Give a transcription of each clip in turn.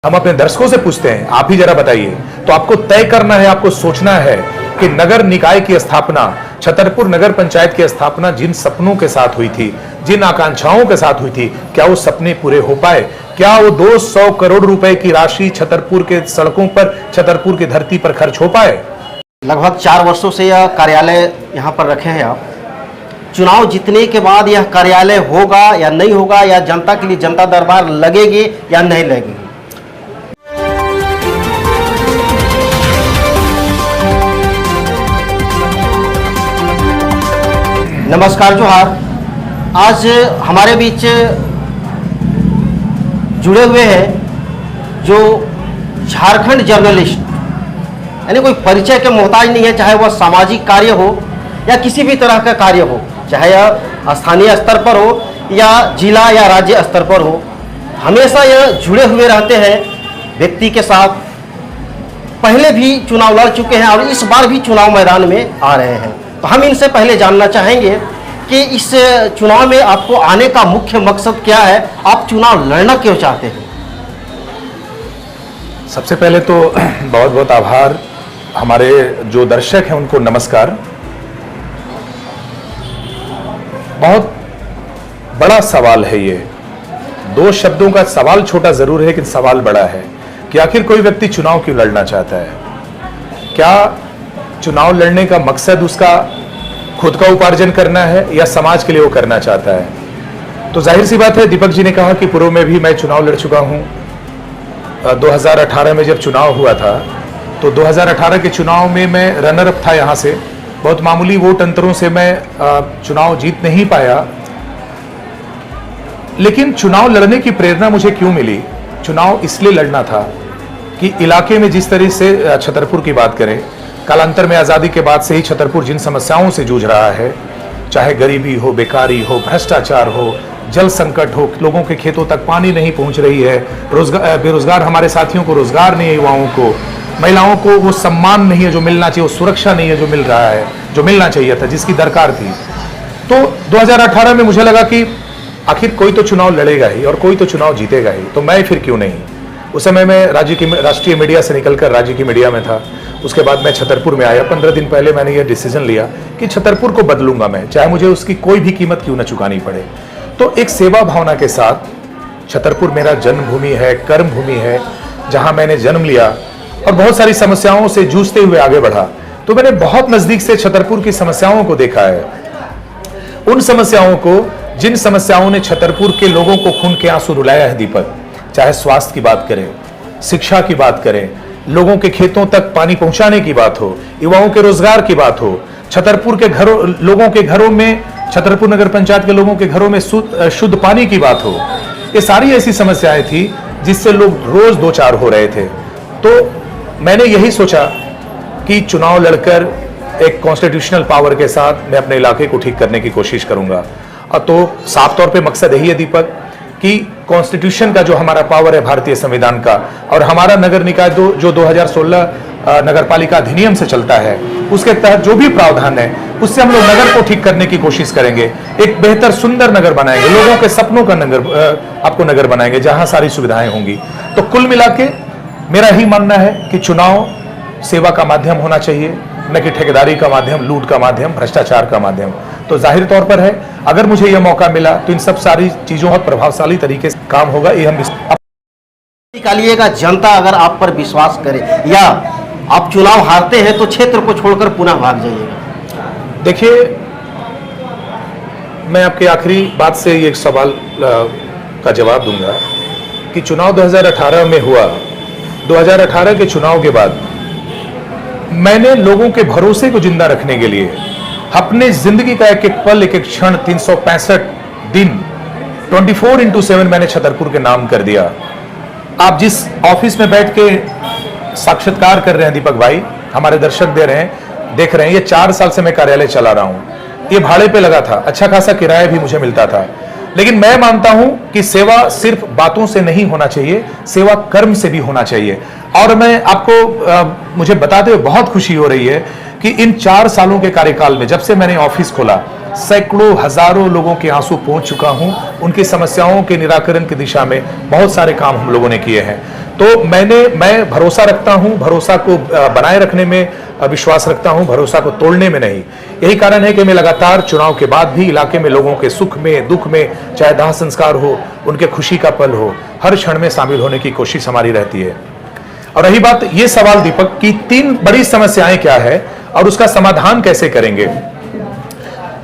हम अपने दर्शकों से पूछते हैं, आप ही जरा बताइए। तो आपको तय करना है, आपको सोचना है कि नगर निकाय की स्थापना, छतरपुर नगर पंचायत की स्थापना जिन सपनों के साथ हुई थी, जिन आकांक्षाओं के साथ हुई थी, क्या वो सपने पूरे हो पाए? क्या वो 200 करोड़ रुपए की राशि छतरपुर के सड़कों पर, छतरपुर की धरती पर खर्च हो पाए? लगभग 4 वर्षों से यह कार्यालय यहाँ पर रखे हैं आप। चुनाव जीतने के बाद यह कार्यालय होगा या नहीं होगा, या जनता के लिए जनता दरबार लगेगी या नहीं लगेगी? नमस्कार, जोहार। आज हमारे बीच जुड़े हुए हैं जो झारखंड जर्नलिस्ट, यानी कोई परिचय के मोहताज नहीं है, चाहे वह सामाजिक कार्य हो या किसी भी तरह का कार्य हो, चाहे यह स्थानीय स्तर पर हो या जिला या राज्य स्तर पर हो, हमेशा यह जुड़े हुए रहते हैं व्यक्ति के साथ। पहले भी चुनाव लड़ चुके हैं और इस बार भी चुनाव मैदान में आ रहे हैं। तो हम इनसे पहले जानना चाहेंगे कि इस चुनाव में आपको आने का मुख्य मकसद क्या है, आप चुनाव लड़ना क्यों चाहते हैं? सबसे पहले तो बहुत बहुत आभार। हमारे जो दर्शक हैं उनको नमस्कार। बहुत बड़ा सवाल है ये, 2 शब्दों का सवाल छोटा जरूर है लेकिन सवाल बड़ा है कि आखिर कोई व्यक्ति चुनाव क्यों लड़ना चाहता है। क्या चुनाव लड़ने का मकसद उसका खुद का उपार्जन करना है या समाज के लिए वो करना चाहता है? तो जाहिर सी बात है, दीपक जी ने कहा कि पूर्व में भी मैं चुनाव लड़ चुका हूं। 2018 में जब चुनाव हुआ था तो 2018 के चुनाव में मैं रनर अप था। यहां से बहुत मामूली वोट अंतरों से मैं चुनाव जीत नहीं पाया। लेकिन चुनाव लड़ने की प्रेरणा मुझे क्यों मिली? चुनाव इसलिए लड़ना था कि इलाके में जिस तरह से छतरपुर की बात करें, कालांतर में आज़ादी के बाद से ही छतरपुर जिन समस्याओं से जूझ रहा है, चाहे गरीबी हो, बेकारी हो, भ्रष्टाचार हो, जल संकट हो, लोगों के खेतों तक पानी नहीं पहुंच रही है, बेरोजगार हमारे साथियों को रोजगार नहीं है, युवाओं को, महिलाओं को वो सम्मान नहीं है जो मिलना चाहिए, वो सुरक्षा नहीं है जो मिल रहा है, जो मिलना चाहिए था, जिसकी दरकार थी। तो 2018 में मुझे लगा कि आखिर कोई तो चुनाव लड़ेगा ही और कोई तो चुनाव जीतेगा ही, तो मैं फिर क्यों नहीं। उस समय मैं राष्ट्रीय मीडिया से निकलकर राज्य की मीडिया में था। उसके बाद मैं छतरपुर में आया। 15 दिन पहले मैंने ये डिसीजन लिया कि छतरपुर को बदलूंगा मैं, चाहे मुझे उसकी कोई भी कीमत क्यों न चुकानी पड़े। तो एक सेवा भावना के साथ छतरपुर मेरा जन्मभूमि है, कर्म भूमि है, जहां मैंने जन्म लिया और बहुत सारी समस्याओं से जूझते हुए आगे बढ़ा। तो मैंने बहुत नजदीक से छतरपुर की समस्याओं को देखा है, उन समस्याओं को जिन समस्याओं ने छतरपुर के लोगों को खून के आंसू रुलाया है दीपक। चाहे स्वास्थ्य की बात करें, शिक्षा की बात करें, लोगों के खेतों तक पानी पहुंचाने की बात हो, युवाओं के रोजगार की बात हो, छतरपुर के घरों, लोगों के घरों में, छतरपुर नगर पंचायत के लोगों के घरों में शुद्ध पानी की बात हो, ये सारी ऐसी समस्याएं थी जिससे लोग रोज दो चार हो रहे थे। तो मैंने यही सोचा कि चुनाव लड़कर एक कॉन्स्टिट्यूशनल पावर के साथ मैं अपने इलाके को ठीक करने की कोशिश करूंगा। तो साफ तौर पे मकसद यही है दीपक कि कॉन्स्टिट्यूशन का जो हमारा पावर है भारतीय संविधान का, और हमारा नगर निकाय जो 2016 नगर पालिका अधिनियम से चलता है, उसके तहत जो भी प्रावधान है उससे हम लोग नगर को ठीक करने की कोशिश करेंगे। एक बेहतर सुंदर नगर बनाएंगे, लोगों के सपनों का आपको नगर बनाएंगे जहां सारी सुविधाएं होंगी। तो कुल मिला के मेरा ही मानना है कि चुनाव सेवा का माध्यम होना चाहिए, न कि ठेकेदारी का माध्यम, लूट का माध्यम, भ्रष्टाचार का माध्यम। तो जाहिर तौर पर है, अगर मुझे यह मौका मिला तो इन सब सारी चीजों बहुत प्रभावशाली तरीके से काम होगा। ये हम निकालिएगा, जनता अगर आप पर विश्वास करे, या आप चुनाव हारते हैं तो क्षेत्र को छोड़कर पुनः भाग जाइएगा। देखिए, मैं आपके आखिरी बात से ये एक सवाल का जवाब दूंगा कि चुनाव 2018 में हुआ। 2018 के चुनाव के बाद मैंने लोगों के भरोसे को जिंदा रखने के लिए अपने जिंदगी का एक एक पल, एक एक क्षण, 365 दिन 24/7 मैंने छतरपुर के नाम कर दिया। आप जिस ऑफिस में बैठ के साक्षात्कार कर रहे हैं दीपक भाई, हमारे दर्शक देख रहे हैं, ये 4 साल से मैं कार्यालय चला रहा हूं। ये भाड़े पे लगा था, अच्छा खासा किराया भी मुझे मिलता था। लेकिन मैं मानता हूं कि सेवा सिर्फ बातों से नहीं होना चाहिए, सेवा कर्म से भी होना चाहिए। और मैं आपको मुझे बताते हुए बहुत खुशी हो रही है कि इन 4 सालों के कार्यकाल में, जब से मैंने ऑफिस खोला, सैकड़ों हजारों लोगों के आंसू पहुंच चुका हूं। उनकी समस्याओं के निराकरण की दिशा में बहुत सारे काम हम लोगों ने किए हैं। तो मैं भरोसा रखता हूं, भरोसा को बनाए रखने में विश्वास रखता हूं, भरोसा को तोड़ने में नहीं। यही कारण है कि मैं लगातार चुनाव के बाद भी इलाके में लोगों के सुख में, दुख में, चाहे दाह संस्कार हो, उनके खुशी का पल हो, हर क्षण में शामिल होने की कोशिश हमारी रहती है। और रही बात ये सवाल दीपक की 3 बड़ी समस्याएं क्या है और उसका समाधान कैसे करेंगे,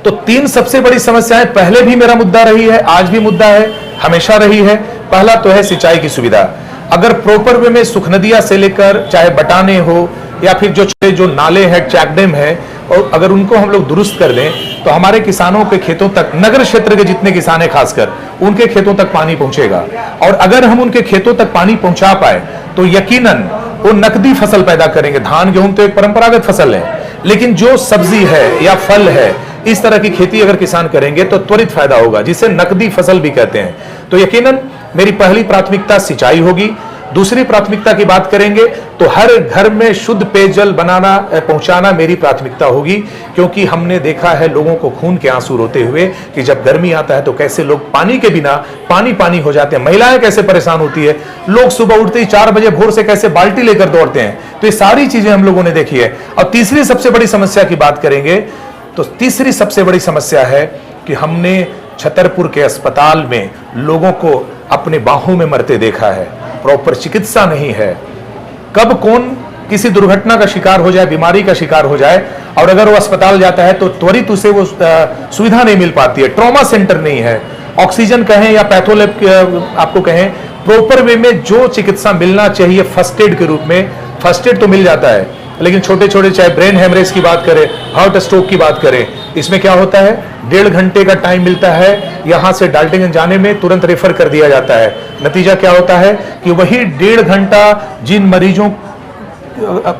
तो 3 सबसे बड़ी समस्याएं पहले भी मेरा मुद्दा रही है, आज भी मुद्दा है, हमेशा रही है। पहला तो है सिंचाई की सुविधा। अगर प्रॉपर वे में सुख नदिया से लेकर चाहे बटाने हो या फिर जो नाले हैं, चेक डैम है, और अगर उनको हम लोग दुरुस्त कर दें तो हमारे किसानों के खेतों तक, नगर क्षेत्र के जितने किसान हैं खासकर, उनके खेतों तक पानी पहुंचेगा। और अगर हम उनके खेतों तक पानी पहुंचा पाए तो यकीनन वो नकदी फसल पैदा करेंगे। धान गेहूं तो एक परंपरागत फसल है, लेकिन जो सब्जी है या फल है, इस तरह की खेती अगर किसान करेंगे तो त्वरित फायदा होगा, जिसे नकदी फसल भी कहते हैं। तो यकीनन मेरी पहली प्राथमिकता सिंचाई होगी। दूसरी प्राथमिकता की बात करेंगे तो हर घर में शुद्ध पेयजल पहुंचाना मेरी प्राथमिकता होगी, क्योंकि हमने देखा है लोगों को खून के आंसू रोते हुए कि जब गर्मी आता है तो कैसे लोग पानी के बिना पानी हो जाते हैं, महिलाएं कैसे परेशान होती है, लोग सुबह उठते ही 4 बजे भोर से कैसे बाल्टी लेकर दौड़ते हैं। तो ये सारी चीजें हम लोगों ने देखी है। और तीसरी सबसे बड़ी समस्या की बात करेंगे तो तीसरी सबसे बड़ी समस्या है कि हमने छतरपुर के अस्पताल में लोगों को अपने बाहों में मरते देखा है, प्रॉपर चिकित्सा नहीं है। कब कौन किसी दुर्घटना का शिकार हो जाए, बीमारी का शिकार हो जाए, और अगर वो अस्पताल जाता है तो त्वरित उसे वो सुविधा नहीं मिल पाती है। ट्रॉमा सेंटर नहीं है, ऑक्सीजन कहें या पैथोलैब आपको कहें, प्रॉपर वे में जो चिकित्सा मिलना चाहिए फर्स्ट एड के रूप में, फर्स्ट एड तो मिल जाता है, लेकिन छोटे छोटे चाहे ब्रेन हेमरेज की बात करें, हार्ट स्ट्रोक की बात करें, इसमें क्या होता है 1.5 घंटे का टाइम मिलता है, यहां से डाल्टनगंज जाने में तुरंत रेफर कर दिया जाता है। नतीजा क्या होता है कि वही 1.5 घंटा जिन मरीजों,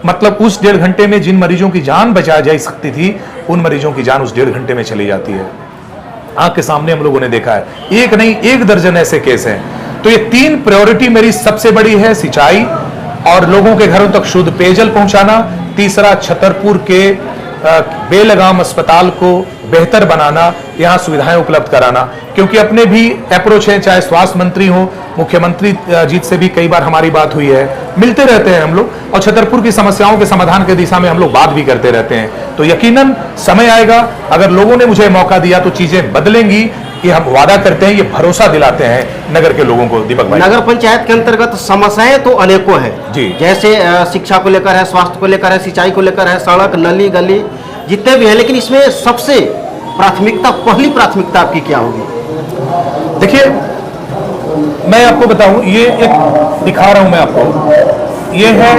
मतलब उस 1.5 घंटे में जिन मरीजों की जान बचा जा सकती थी, उन मरीजों की जान उस 1.5 घंटे में चली जाती है। आंख के सामने हम लोगों ने देखा है, एक नहीं 1 दर्जन ऐसे केस हैं। तो ये 3 प्रायोरिटी मेरी सबसे बड़ी है, सिंचाई और लोगों के घरों तक शुद्ध पेयजल पहुंचाना। तीसरा, छतरपुर के बेलगाम अस्पताल को बेहतर बनाना, यहां सुविधाएं उपलब्ध कराना, क्योंकि अपने भी अप्रोच है, चाहे स्वास्थ्य मंत्री हो, मुख्यमंत्री जी से भी कई बार हमारी बात हुई है, मिलते रहते हैं हम लोग, और छतरपुर की समस्याओं के समाधान की दिशा में हम लोग बात भी करते रहते हैं। तो यकीनन समय आएगा, अगर लोगों ने मुझे मौका दिया तो चीजें बदलेंगी, ये हम वादा करते हैं, ये भरोसा दिलाते हैं नगर के लोगों को। दीपक भाई, नगर पंचायत के अंतर्गत समस्याएं तो अनेकों हैं जी, जैसे शिक्षा को लेकर है, स्वास्थ्य को लेकर है, सिंचाई को लेकर है, सड़क, नली, गली जितने भी हैं, लेकिन इसमें सबसे प्राथमिकता, पहली प्राथमिकता आपकी क्या होगी? देखिए मैं आपको बताऊं, ये एक दिखा रहा हूं मैं आपको, ये है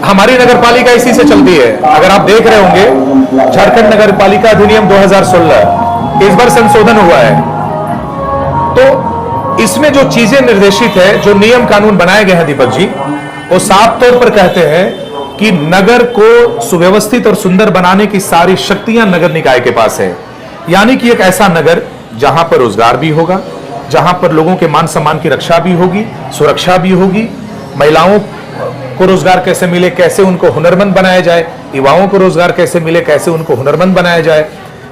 हमारी नगर पालिका, इसी से चलती है। अगर आप देख रहे होंगे झारखंड नगर पालिका अधिनियम 2016 इस बार संशोधन हुआ है, तो इसमें जो चीजें निर्देशित है, जो नियम कानून बनाए गए हैं दीपक जी, वो साफ तौर पर कहते हैं कि नगर को सुव्यवस्थित और सुंदर बनाने की सारी शक्तियां नगर निकाय के पास है। यानी कि एक ऐसा नगर जहां पर रोजगार भी होगा, जहां पर लोगों के मान सम्मान की रक्षा भी होगी, सुरक्षा भी होगी, महिलाओं को रोजगार कैसे मिले, कैसे उनको हुनरमंद बनाया जाए, युवाओं को रोजगार कैसे मिले, कैसे उनको हुनरमंद बनाया जाए,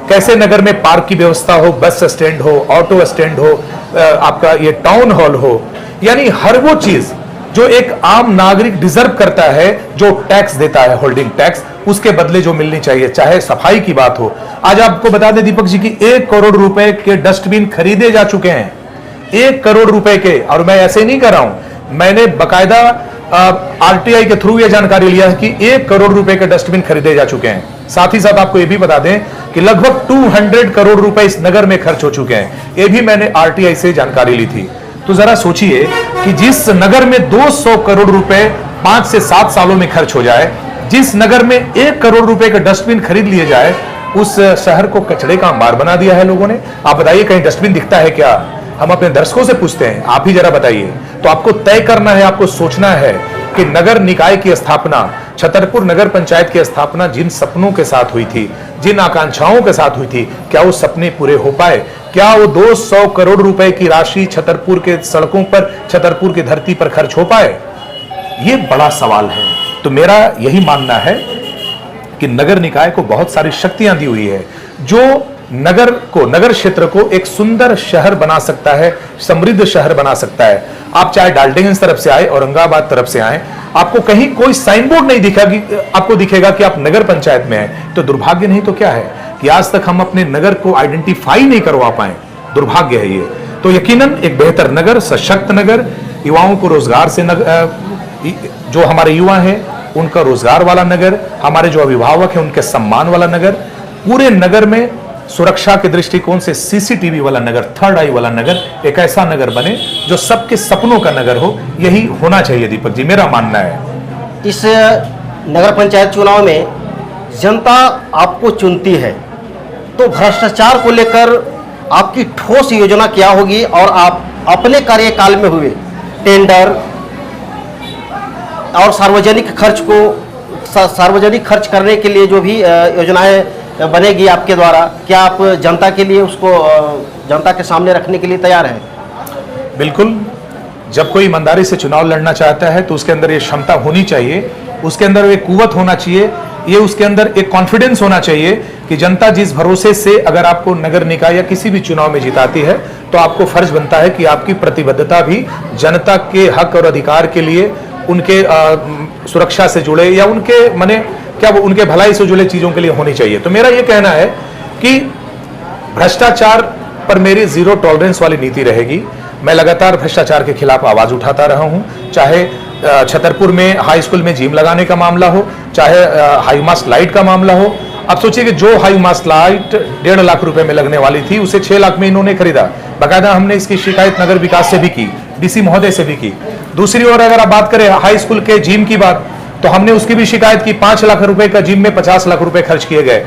कैसे नगर में पार्क की व्यवस्था हो, बस स्टैंड हो, ऑटो स्टैंड हो, आपका ये टाउन हॉल हो, यानी हर वो चीज जो एक आम नागरिक डिजर्व करता है, जो टैक्स देता है, होल्डिंग टैक्स, उसके बदले जो मिलनी चाहिए, चाहे सफाई की बात हो। आज आपको बता दें दीपक जी की 1 करोड़ रुपए के डस्टबिन खरीदे जा चुके हैं, 1 करोड़ रुपए के। और मैं ऐसे नहीं कर रहा हूं, मैंने बकायदा आरटीआई के थ्रू यह जानकारी लिया है कि 1 करोड़ रुपए के डस्टबिन खरीदे जा चुके हैं। साथ ही साथ आपको यह भी बता दें कि लगभग 200 करोड़ रुपए इस नगर में खर्च हो चुके हैं, यह भी मैंने आरटीआई से जानकारी ली थी। तो जरा सोचिए कि जिस नगर में 200 करोड़ रुपए 5 से 7 सालों में खर्च हो जाए, जिस नगर में 1 करोड़ रुपए का डस्टबिन खरीद लिए जाए, उस शहर को कचरे का अंबार बना दिया है लोगों ने। आप बताइए, कहीं डस्टबिन दिखता है क्या? हम अपने दर्शकों से पूछते हैं, आप ही जरा बताइए। तो आपको तय करना है, आपको सोचना है कि नगर निकाय की स्थापना, छतरपुर नगर पंचायत की स्थापना जिन सपनों के साथ हुई थी, जिन आकांक्षाओं के साथ हुई थी, क्या वो सपने पूरे हो पाए? क्या वो 200 करोड़ रुपए की राशि छतरपुर के सड़कों पर, छतरपुर की धरती पर खर्च हो पाए? ये बड़ा सवाल है। तो मेरा यही मानना है कि नगर निकाय को बहुत सारी शक्तियां दी हुई है, जो नगर को, नगर क्षेत्र को एक सुंदर शहर बना सकता है, समृद्ध शहर बना सकता है। आप चाहे डाल्टनगंज तरफ से आए, औरंगाबाद तरफ से आए, आपको कहीं कोई साइन बोर्ड नहीं आपको दिखेगा कि आप नगर पंचायत में हैं। तो दुर्भाग्य नहीं तो क्या है कि आज तक हम अपने नगर को आइडेंटिफाई नहीं करवा पाए। दुर्भाग्य है ये। तो यकीनन एक बेहतर नगर, सशक्त नगर, युवाओं को रोजगार से जो हमारे युवा हैं उनका रोजगार वाला नगर, हमारे जो अभिभावक हैं उनके सम्मान वाला नगर, पूरे नगर में सुरक्षा के दृष्टिकोण से सीसीटीवी वाला नगर, थर्ड आई वाला नगर, एक ऐसा नगर बने जो सबके सपनों का नगर हो। यही होना चाहिए दीपक जी, मेरा मानना है। इस नगर पंचायत चुनाव में जनता आपको चुनती है, तो भ्रष्टाचार को लेकर आपकी ठोस योजना क्या होगी और आप अपने कार्यकाल में हुए टेंडर और सार्वजनिक खर्च करने के लिए जो भी योजनाएं बनेगी आपके द्वारा, क्या आप जनता के लिए उसको जनता के सामने रखने के लिए तैयार हैं? बिल्कुल। जब कोई ईमानदारी से चुनाव लड़ना चाहता है तो उसके अंदर ये क्षमता होनी चाहिए, उसके अंदर एक कुव्वत होना चाहिए, ये उसके अंदर एक कॉन्फिडेंस होना चाहिए कि जनता जिस भरोसे से अगर आपको नगर निकाय या किसी भी चुनाव में जिताती है तो आपको फर्ज बनता है कि आपकी प्रतिबद्धता भी जनता के हक और अधिकार के लिए, उनके सुरक्षा से जुड़े या उनके उनके भलाई से जुड़े चीजों के लिए होनी चाहिए। तो मेरा यह कहना है कि भ्रष्टाचार पर मेरी जीरो टॉलरेंस वाली नीति रहेगी। मैं लगातार भ्रष्टाचार के खिलाफ आवाज उठाता रहा हूं, चाहे छतरपुर में हाई स्कूल में जिम लगाने का मामला हो, चाहे हाई मास्ट लाइट का मामला हो। अब सोचिए कि जो हाई मास्ट लाइट 1.5 लाख रुपए में लगने वाली थी उसे 6 लाख में इन्होंने खरीदा। बाकायदा हमने इसकी शिकायत नगर विकास से भी की, डीसी महोदय से भी की। दूसरी ओर अगर आप बात करें हाई स्कूल के जिम की बात, तो हमने उसकी भी शिकायत की। 5 लाख रुपए का जिम में 50 लाख रुपए खर्च किए गए।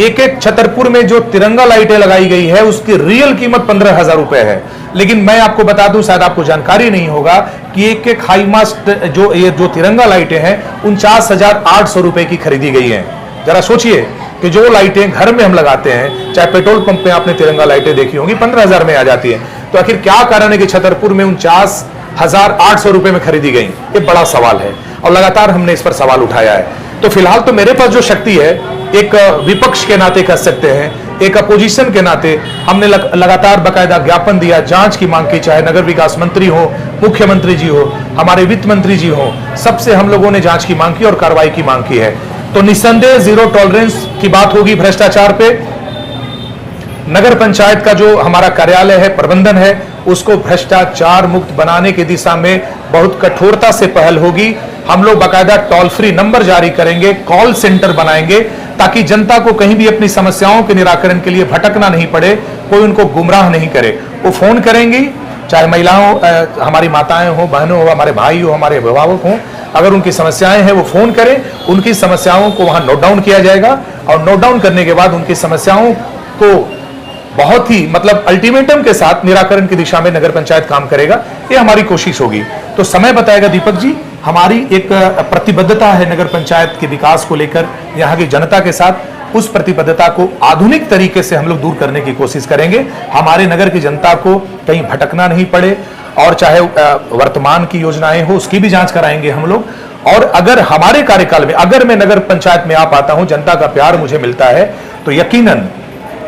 एक छतरपुर में जो तिरंगा लाइटें लगाई गई है उसकी रियल कीमत 15,000 रुपए है। लेकिन मैं आपको बता दूं, शायद आपको जानकारी नहीं होगा कि एक हाई मास्ट जो तिरंगा लाइटें हैं 49,800 रुपए की खरीदी गई हैं। जरा सोचिए कि जो लाइटें घर में हम लगाते हैं, चाहे पेट्रोल पंप पे आपने तिरंगा लाइटें देखी होंगी, 15,000 में आ जाती है। तो आखिर क्या कारण है कि छतरपुर में 49,800 रुपए में खरीदी गई? ये बड़ा सवाल है और लगातार हमने इस पर सवाल उठाया है। तो फिलहाल तो मेरे पास जो शक्ति है, एक विपक्ष के नाते कह सकते हैं, एक अपोजिशन के नाते हमने लगातार बकायदा ज्ञापन दिया, जांच की मांग की, चाहे नगर विकास मंत्री हो, मुख्यमंत्री जी हो, हमारे वित्त मंत्री जी हो, सबसे हम लोगों ने जांच की मांग की और कार्रवाई की मांग की है। तो निस्संदेह जीरो टॉलरेंस की बात होगी भ्रष्टाचार पे। नगर पंचायत का जो हमारा कार्यालय है, प्रबंधन है, उसको भ्रष्टाचार मुक्त बनाने की दिशा में बहुत कठोरता से पहल होगी। हम लोग बाकायदा टोल फ्री नंबर जारी करेंगे, कॉल सेंटर बनाएंगे, ताकि जनता को कहीं भी अपनी समस्याओं के निराकरण के लिए भटकना नहीं पड़े, कोई उनको गुमराह नहीं करे। वो फोन करेंगी, चाहे महिलाओं, हमारी माताएं हो, बहनों हो, हमारे भाई हो, हमारे अभिभावक हो, अगर उनकी समस्याएं हैं वो फोन करें, उनकी समस्याओं को वहां नोट डाउन किया जाएगा और नोट डाउन करने के बाद उनकी समस्याओं को बहुत ही अल्टीमेटम के साथ निराकरण की दिशा में नगर पंचायत काम करेगा। ये हमारी कोशिश होगी। तो समय बताएगा दीपक जी। हमारी एक प्रतिबद्धता है नगर पंचायत के विकास को लेकर, यहाँ की जनता के साथ। उस प्रतिबद्धता को आधुनिक तरीके से हम लोग दूर करने की कोशिश करेंगे। हमारे नगर की जनता को कहीं भटकना नहीं पड़े, और चाहे वर्तमान की योजनाएं हो उसकी भी जांच कराएंगे हम लोग। और अगर हमारे कार्यकाल में, अगर मैं नगर पंचायत में आ पाता हूं, जनता का प्यार मुझे मिलता है, तो यकीनन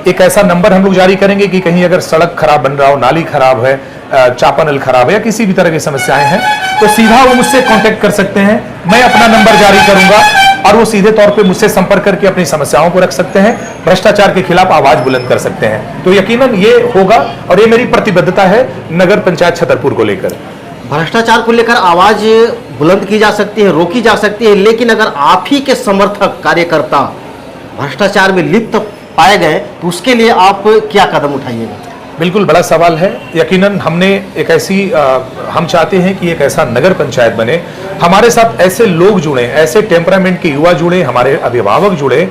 एक ऐसा नंबर हम लोग जारी करेंगे कि कहीं अगर सड़क खराब बन रहा हो, नाली खराब है, चापानल खराब है या किसी भी तरह की समस्याएं हैं, तो सीधा वो मुझसे कांटेक्ट कर सकते हैं। मैं अपना नंबर जारी करूंगा और वो सीधे तौर पे मुझसे संपर्क करके अपनी समस्याओं को रख सकते हैं, भ्रष्टाचार के खिलाफ आवाज बुलंद कर सकते हैं। तो यकीनन ये होगा और ये मेरी प्रतिबद्धता है नगर पंचायत छतरपुर को लेकर। भ्रष्टाचार को लेकर आवाज बुलंद की जा सकती है, रोकी जा सकती है, लेकिन अगर आप ही के समर्थक कार्यकर्ता भ्रष्टाचार में लिप्त पाए गए तो उसके लिए आप क्या कदम उठाइएगा? बिल्कुल बड़ा सवाल है। यकीनन हमने एक ऐसी हम चाहते हैं कि एक ऐसा नगर पंचायत बने, हमारे साथ ऐसे लोग जुड़े, ऐसे टेम्परामेंट के युवा जुड़े, हमारे अभिभावक जुड़े,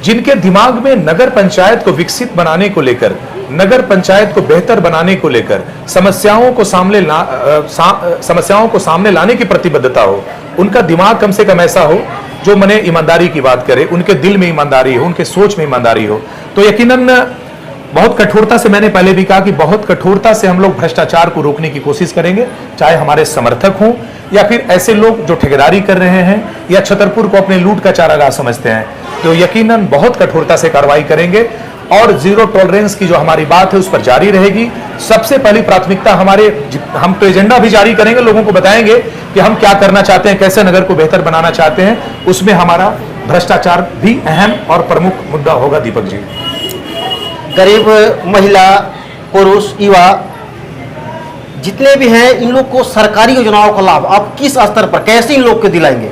जिनके दिमाग में नगर पंचायत को विकसित बनाने को लेकर, नगर पंचायत को बेहतर बनाने को लेकर, समस्याओं को सामने लाने की प्रतिबद्धता हो। उनका दिमाग कम से कम ऐसा हो जो मने ईमानदारी की बात करे, उनके दिल में ईमानदारी हो, उनके सोच में ईमानदारी हो। तो यकीनन बहुत कठोरता से, मैंने पहले भी कहा कि बहुत कठोरता से हम लोग भ्रष्टाचार को रोकने की कोशिश करेंगे, चाहे हमारे समर्थक हों या फिर ऐसे लोग जो ठेकेदारी कर रहे हैं या छतरपुर को अपने लूट का चारागाह समझते हैं। तो यकीनन बहुत कठोरता से कार्रवाई करेंगे और जीरो टॉलरेंस की जो हमारी बात है उस पर जारी रहेगी। सबसे पहली प्राथमिकता हम तो एजेंडा भी जारी करेंगे, लोगों को बताएंगे कि हम क्या करना चाहते हैं, कैसे नगर को बेहतर बनाना चाहते हैं। उसमें हमारा भ्रष्टाचार भी अहम और प्रमुख मुद्दा होगा। दीपक जी, गरीब महिला, पुरुष, युवा जितने भी हैं, इन लोग को सरकारी योजनाओं का लाभ आप किस स्तर पर कैसे इन लोग को दिलाएंगे?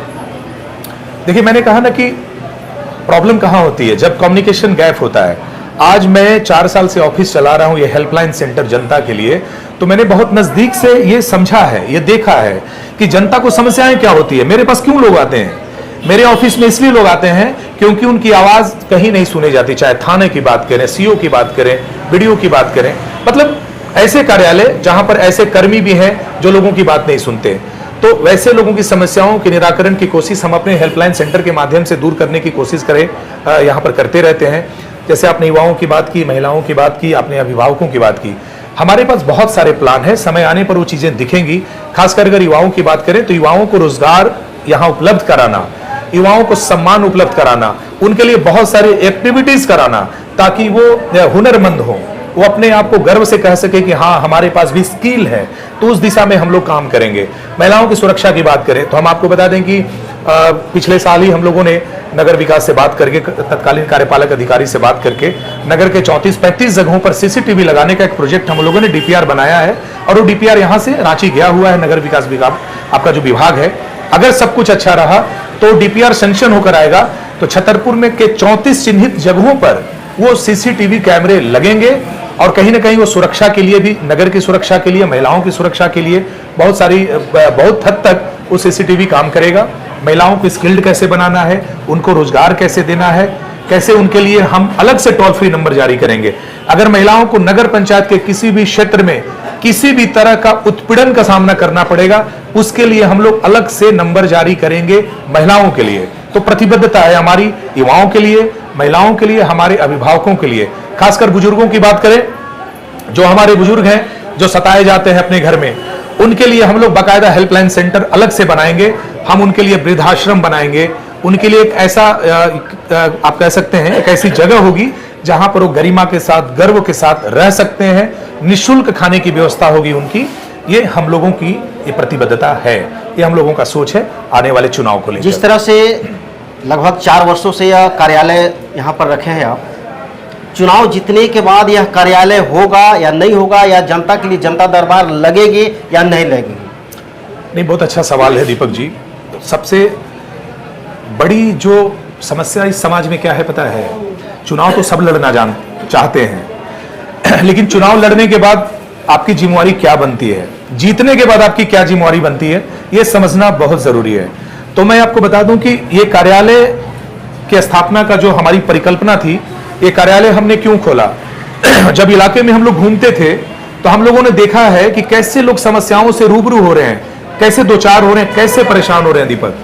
देखिए, मैंने कहा ना कि प्रॉब्लम कहां होती है, जब कम्युनिकेशन गैप होता है। आज मैं 4 साल से ऑफिस चला रहा हूं ये हेल्पलाइन सेंटर जनता के लिए, तो मैंने बहुत नजदीक से ये समझा है, ये देखा है कि जनता को समस्याएं क्या होती है। मेरे पास क्यों लोग आते हैं? मेरे ऑफिस में इसलिए लोग आते हैं क्योंकि उनकी आवाज कहीं नहीं सुनी जाती, चाहे थाने की बात करें, सीओ की बात करें, बीडीओ की बात करें, मतलब ऐसे कार्यालय जहां पर ऐसे कर्मी भी हैं जो लोगों की बात नहीं सुनते। तो वैसे लोगों की समस्याओं के निराकरण की कोशिश हम अपने हेल्पलाइन सेंटर के माध्यम से दूर करने की कोशिश यहाँ पर करते रहते हैं। जैसे आपने युवाओं की बात की, महिलाओं की बात की, आपने अभिभावकों की बात की, हमारे पास बहुत सारे प्लान है, समय आने पर वो चीजें दिखेंगी। खासकर अगर युवाओं की बात करें तो युवाओं को रोजगार यहाँ उपलब्ध कराना, युवाओं को सम्मान उपलब्ध कराना, उनके लिए बहुत सारी एक्टिविटीज कराना ताकि वो हुनरमंद हो, वो अपने आप को गर्व से कह सके कि हाँ हमारे पास भी स्किल है, तो उस दिशा में हम लोग काम करेंगे। महिलाओं की सुरक्षा की बात करें तो हम आपको बता दें कि पिछले साल ही हम लोगों ने नगर विकास से बात करके, तत्कालीन कार्यपालक अधिकारी से बात करके नगर के 34-35 जगहों पर सीसीटीवी लगाने का एक प्रोजेक्ट हम लोगों ने डीपीआर बनाया है, और वो डीपीआर यहाँ से रांची गया हुआ है। नगर विकास विभाग आपका जो विभाग है, अगर सब कुछ अच्छा रहा तो डीपीआर सैंक्शन होकर आएगा तो छतरपुर में के 34 चिन्हित जगहों पर वो सीसीटीवी कैमरे लगेंगे, और कहीं ना कहीं वो सुरक्षा के लिए भी, नगर की सुरक्षा के लिए, महिलाओं की सुरक्षा के लिए बहुत हद तक वो सीसीटीवी काम करेगा। महिलाओं को स्किल्ड कैसे बनाना है, उनको रोजगार कैसे देना है, कैसे उनके लिए हम अलग से टोल फ्री नंबर जारी करेंगे। अगर महिलाओं को नगर पंचायत के किसी भी क्षेत्र में किसी भी तरह का उत्पीड़न का सामना करना पड़ेगा, उसके लिए हम लोग अलग से नंबर जारी करेंगे महिलाओं के लिए। तो प्रतिबद्धता है हमारी युवाओं के लिए, महिलाओं के लिए, हमारे अभिभावकों के लिए। खासकर बुजुर्गों की बात करें, जो हमारे बुजुर्ग हैं जो सताए जाते हैं अपने घर में, उनके लिए हम लोग बाकायदा हेल्पलाइन सेंटर अलग से बनाएंगे। हम उनके लिए वृद्धाश्रम बनाएंगे, उनके लिए एक ऐसा आप कह सकते हैं एक ऐसी जगह होगी जहां पर वो गरिमा के साथ, गर्व के साथ रह सकते हैं। निःशुल्क खाने की व्यवस्था होगी उनकी। ये हम लोगों की ये प्रतिबद्धता है, ये हम लोगों का सोच है आने वाले चुनाव को लेकर। जिस तरह से लगभग 4 वर्षों से यह कार्यालय यहाँ पर रखे हैं आप, चुनाव जीतने के बाद यह कार्यालय होगा या नहीं होगा, या जनता के लिए जनता दरबार लगेगी या नहीं लगेगी? नहीं, बहुत अच्छा सवाल है दीपक जी। सबसे बड़ी जो समस्या इस समाज में क्या है पता है? चुनाव तो सब लड़ना चाहते हैं, लेकिन चुनाव लड़ने के बाद आपकी जिम्मेवारी क्या बनती है, जीतने के बाद आपकी क्या जिम्मेवारी बनती है, यह समझना बहुत जरूरी है। तो मैं आपको बता दूं कि ये कार्यालय की स्थापना का जो हमारी परिकल्पना थी, ये कार्यालय हमने क्यों खोला? जब इलाके में हम लोग घूमते थे तो हम लोगों ने देखा है कि कैसे लोग समस्याओं से रूबरू हो रहे हैं, कैसे दो चार हो रहे हैं, कैसे परेशान हो रहे हैं दीपक।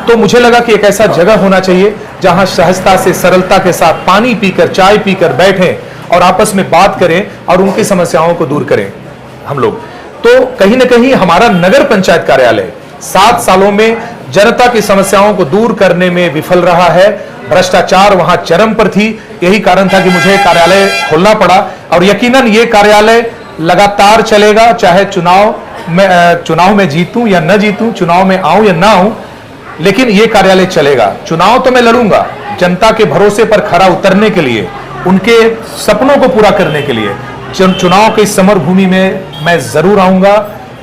तो मुझे लगा कि एक ऐसा जगह होना चाहिए जहां सहजता से, सरलता के साथ पानी पीकर, चाय पीकर बैठें और आपस में बात करें और उनकी समस्याओं को दूर करें हम लोग। तो कहीं ना कहीं हमारा नगर पंचायत कार्यालय 7 सालों में जनता की समस्याओं को दूर करने में विफल रहा है। भ्रष्टाचार वहां चरम पर थी, यही कारण था कि मुझे कार्यालय खोलना पड़ा। और यकीनन ये कार्यालय लगातार चलेगा, चाहे चुनाव में जीतूं या न जीतूं, चुनाव में आऊं या ना आऊं, लेकिन ये कार्यालय चलेगा। चुनाव तो मैं लड़ूंगा जनता के भरोसे पर खरा उतरने के लिए, उनके सपनों को पूरा करने के लिए। चुनाव के इस समर भूमि में मैं जरूर आऊंगा,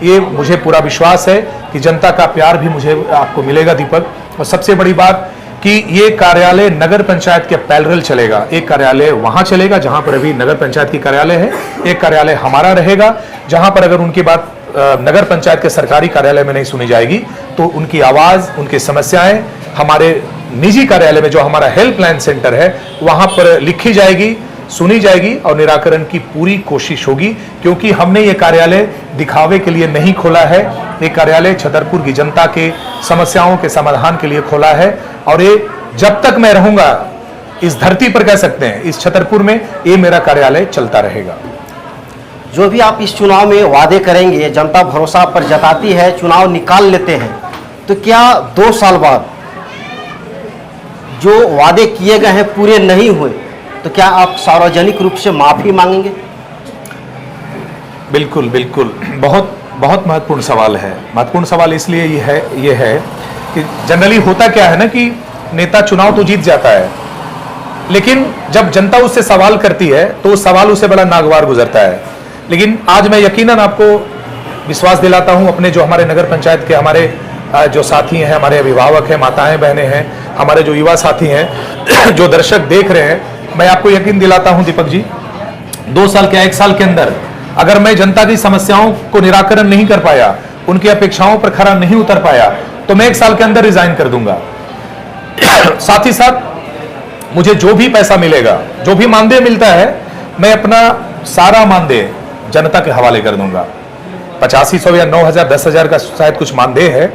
ये मुझे पूरा विश्वास है कि जनता का प्यार भी मुझे आपको मिलेगा दीपक। और सबसे बड़ी बात कि ये कार्यालय नगर पंचायत के पैरेलल चलेगा। एक कार्यालय वहां चलेगा जहां पर अभी नगर पंचायत की कार्यालय है, एक कार्यालय हमारा रहेगा जहां पर अगर उनकी बात नगर पंचायत के सरकारी कार्यालय में नहीं सुनी जाएगी तो उनकी आवाज, उनकी समस्याएं हमारे निजी कार्यालय में जो हमारा हेल्पलाइन सेंटर है वहां पर लिखी जाएगी, सुनी जाएगी और निराकरण की पूरी कोशिश होगी। क्योंकि हमने ये कार्यालय दिखावे के लिए नहीं खोला है, ये कार्यालय छतरपुर की जनता के समस्याओं के समाधान के लिए खोला है। और ये जब तक मैं रहूंगा इस धरती पर, कह सकते हैं इस छतरपुर में, ये मेरा कार्यालय चलता रहेगा। जो भी आप इस चुनाव में वादे करेंगे, जनता भरोसा पर जताती है, चुनाव निकाल लेते हैं, तो क्या 2 साल बाद जो वादे किए गए हैं पूरे नहीं हुए तो क्या आप सार्वजनिक रूप से माफी मांगेंगे? बिल्कुल बिल्कुल, बहुत बहुत महत्वपूर्ण सवाल है। महत्वपूर्ण सवाल इसलिए ये है कि जनरली होता क्या है ना कि नेता चुनाव तो जीत जाता है, लेकिन जब जनता उससे सवाल करती है तो उस सवाल उसे बड़ा नागवार गुजरता है। लेकिन आज मैं यकीनन आपको विश्वास दिलाता हूं, अपने जो हमारे नगर पंचायत के हमारे जो साथी हैं, हमारे अभिभावक हैं, माताएं बहनें हैं, हमारे जो युवा साथी हैं, जो दर्शक देख रहे हैं, मैं आपको यकीन दिलाता हूं दीपक जी, 2 साल क्या 1 साल के अंदर अगर मैं जनता की समस्याओं को निराकरण नहीं कर पाया, उनकी अपेक्षाओं पर खरा नहीं उतर पाया, तो मैं 1 साल के अंदर रिजाइन कर दूंगा। साथ ही साथ मुझे जो भी पैसा मिलेगा, जो भी मानदेय मिलता है, मैं अपना सारा मानदेय जनता के हवाले कर दूंगा। 8500 या 9000 10,000 का शायद कुछ मानदेय है,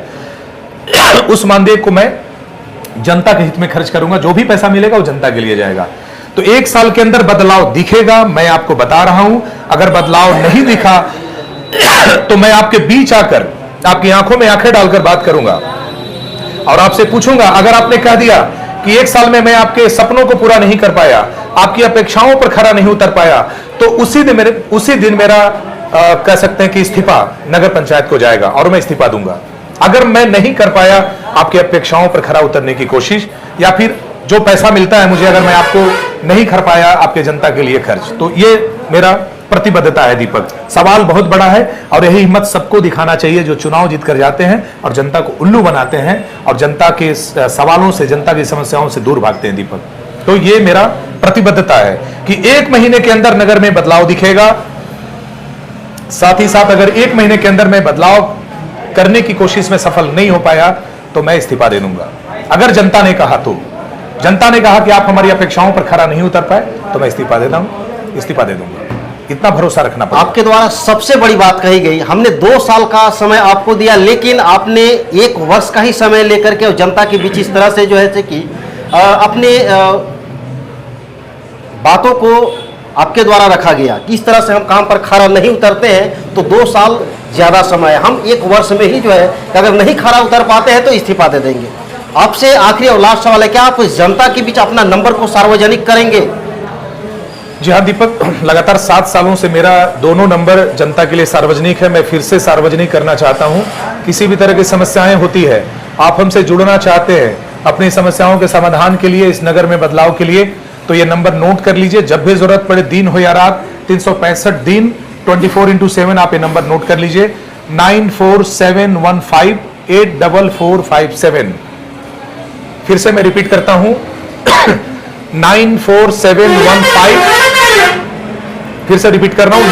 उस मानदेय को मैं जनता के हित में खर्च करूंगा। जो भी पैसा मिलेगा वो जनता के लिए जाएगा। तो 1 साल के अंदर बदलाव दिखेगा, मैं आपको बता रहा हूं। अगर बदलाव नहीं दिखा तो मैं आपके बीच आकर आपकी आंखों में आंखें डालकर बात करूंगा और आपसे पूछूंगा, अगर आपने कह दिया कि 1 साल में मैं आपके सपनों को पूरा नहीं कर पाया, आपकी अपेक्षाओं पर खरा नहीं उतर पाया, तो उसी दिन मेरा कह सकते हैं कि इस्तीफा नगर पंचायत को जाएगा और मैं इस्तीफा दूंगा। अगर मैं नहीं कर पाया आपकी अपेक्षाओं पर खरा उतरने की कोशिश, या फिर जो पैसा मिलता है मुझे, अगर मैं आपको नहीं कर पाया आपके जनता के लिए खर्च, तो ये मेरा प्रतिबद्धता है दीपक। सवाल बहुत बड़ा है और यही हिम्मत सबको दिखाना चाहिए जो चुनाव जीत कर जाते हैं और जनता को उल्लू बनाते हैं और जनता के सवालों से, जनता की समस्याओं से दूर भागते हैं दीपक। तो ये मेरा प्रतिबद्धता है कि 1 महीने के अंदर नगर में बदलाव दिखेगा। साथ ही साथ अगर 1 महीने के अंदर मैं बदलाव करने की कोशिश में सफल नहीं हो पाया तो मैं इस्तीफा दे दूंगा। अगर जनता ने कहा तो, जनता ने कहा कि आप हमारी अपेक्षाओं पर खरा नहीं उतर पाए तो मैं इस्तीफा दे दूंगा। इतना भरोसा रखना पड़ेगा। आपके द्वारा सबसे बड़ी बात कही गई, हमने 2 साल का समय आपको दिया, लेकिन आपने 1 वर्ष का ही समय लेकर के जनता के बीच इस तरह से जो है कि अपने बातों को आपके द्वारा रखा गया कि इस तरह से हम काम पर खरा नहीं उतरते हैं तो 2 साल ज़्यादा समय है, हम 1 वर्ष में ही जो है अगर नहीं खरा उतर पाते हैं तो इस्तीफा दे देंगे। आपसे आखिरी और लास्ट सवाल है, क्या आप जनता के बीच अपना नंबर को सार्वजनिक करेंगे? जी हाँ दीपक, लगातार 7 सालों से मेरा दोनों नंबर जनता के लिए सार्वजनिक है। मैं फिर से सार्वजनिक करना चाहता हूँ। किसी भी तरह की समस्याएं होती है, आप हमसे जुड़ना चाहते हैं अपनी समस्याओं के समाधान के लिए, इस नगर में बदलाव के लिए, तो ये नंबर नोट कर लीजिए। जब भी जरूरत पड़े, दिन हो या रात, 365 दिन 24/7 आप ये नंबर नोट कर लीजिए। 9471584457। फिर से मैं रिपीट करता हूं 94715, फिर से रिपीट कर रहा हूं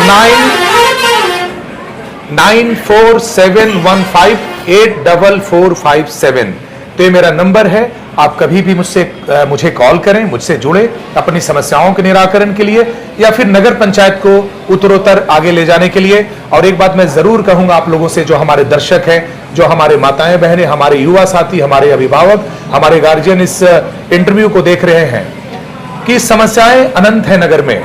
9471584457। तो ये मेरा नंबर है। आप कभी भी मुझे कॉल करें, मुझसे जुड़े अपनी समस्याओं के निराकरण के लिए या फिर नगर पंचायत को उत्तरोत्तर आगे ले जाने के लिए। और एक बात मैं जरूर कहूंगा आप लोगों से, जो हमारे दर्शक हैं, जो हमारे माताएं बहनें, हमारे युवा साथी, हमारे अभिभावक, हमारे गार्जियन इस इंटरव्यू को देख रहे हैं, कि समस्याएं अनंत है नगर में,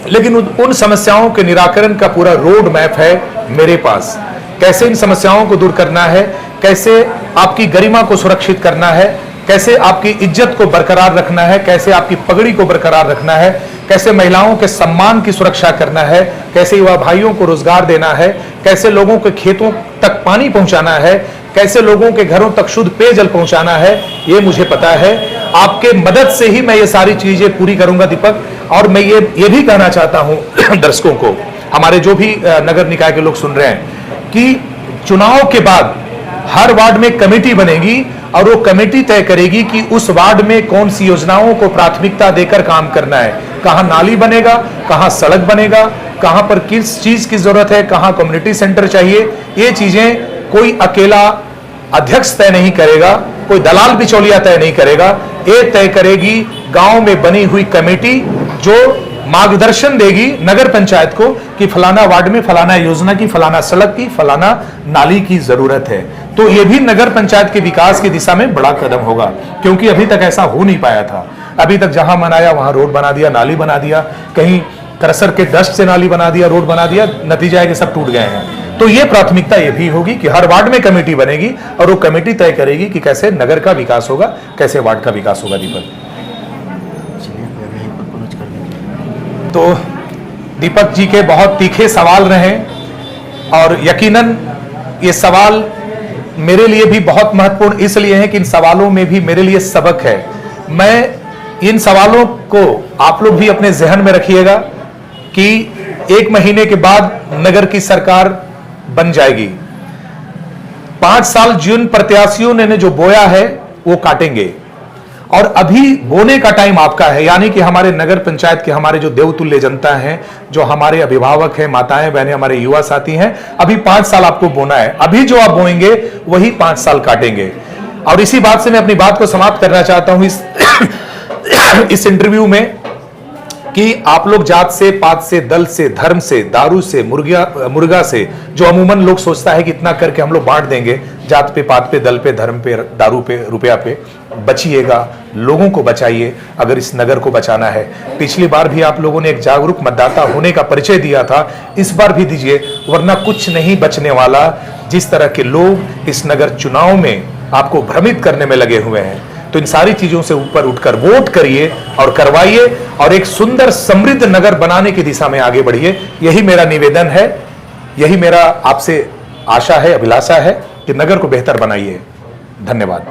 लेकिन उन समस्याओं के निराकरण का पूरा रोड मैप है मेरे पास। कैसे इन समस्याओं को दूर करना है, कैसे आपकी गरिमा को सुरक्षित करना है, कैसे आपकी इज्जत को बरकरार रखना है, कैसे आपकी पगड़ी को बरकरार रखना है, कैसे महिलाओं के सम्मान की सुरक्षा करना है, कैसे युवा भाइयों को रोजगार देना है, कैसे लोगों के खेतों तक पानी पहुंचाना है, कैसे लोगों के घरों तक शुद्ध पेयजल पहुंचाना है, ये मुझे पता है। आपके मदद से ही मैं ये सारी चीजें पूरी करूंगा दीपक। और मैं ये भी कहना चाहता हूं दर्शकों को, हमारे जो भी नगर निकाय के लोग सुन रहे हैं, कि चुनाव के बाद हर वार्ड में कमेटी बनेगी और वो कमेटी तय करेगी कि उस वार्ड में कौन सी योजनाओं को प्राथमिकता देकर काम करना है, कहां नाली बनेगा, कहां सड़क बनेगा, कहां पर किस चीज की जरूरत है, कहां कम्युनिटी सेंटर चाहिए। ये चीजें कोई अकेला अध्यक्ष तय नहीं करेगा, कोई दलाल बिचौलिया तय नहीं करेगा, ये तय करेगी गांव में बनी हुई कमेटी, जो मार्गदर्शन देगी नगर पंचायत को कि फलाना वार्ड में फलाना योजना की, फलाना सड़क की, फलाना नाली की जरूरत है। तो ये भी नगर पंचायत के विकास की दिशा में बड़ा कदम होगा, क्योंकि अभी तक ऐसा हो नहीं पाया था। अभी तक जहां मन आया वहां रोड बना दिया, नाली बना दिया, कहीं क्रशर के डस्ट से नाली बना दिया, रोड बना दिया, नतीजा है कि सब टूट गए हैं। तो ये प्राथमिकता ये भी होगी कि हर वार्ड में कमेटी बनेगी और वो कमेटी तय करेगी कि कैसे नगर का विकास होगा, कैसे वार्ड का विकास होगा। दीपक, तो दीपक जी के बहुत तीखे सवाल रहे और यकीनन ये सवाल मेरे लिए भी बहुत महत्वपूर्ण इसलिए है कि इन सवालों में भी मेरे लिए सबक है। मैं इन सवालों को आप लोग भी अपने जहन में रखिएगा कि 1 महीने के बाद नगर की सरकार बन जाएगी। 5 साल जिन प्रत्याशियों ने जो बोया है वो काटेंगे और अभी बोने का टाइम आपका है, यानी कि हमारे नगर पंचायत के हमारे जो देवतुल्य जनता हैं, जो हमारे अभिभावक हैं, माताएं बहनें, हमारे युवा साथी हैं, अभी 5 साल आपको बोना है। अभी जो आप बोएंगे वही 5 साल काटेंगे। और इसी बात से मैं अपनी बात को समाप्त करना चाहता हूं इस इंटरव्यू में कि आप लोग जात से, पात से, दल से, धर्म से, दारू से, मुर्गा से, जो अमूमन लोग सोचता है कि इतना करके हम लोग बांट देंगे, जात पे, पात पे, दल पे, धर्म पे, दारू पे, रुपया पे, बचिएगा, लोगों को बचाइए अगर इस नगर को बचाना है। पिछली बार भी आप लोगों ने एक जागरूक मतदाता होने का परिचय दिया था, इस बार भी दीजिए, वरना कुछ नहीं बचने वाला। जिस तरह के लोग इस नगर चुनाव में आपको भ्रमित करने में लगे हुए हैं, तो इन सारी चीजों से ऊपर उठकर वोट करिए और करवाइए और एक सुंदर समृद्ध नगर बनाने की दिशा में आगे बढ़िए। यही मेरा निवेदन है, यही मेरा आपसे आशा है, अभिलाषा है कि नगर को बेहतर बनाइए। धन्यवाद।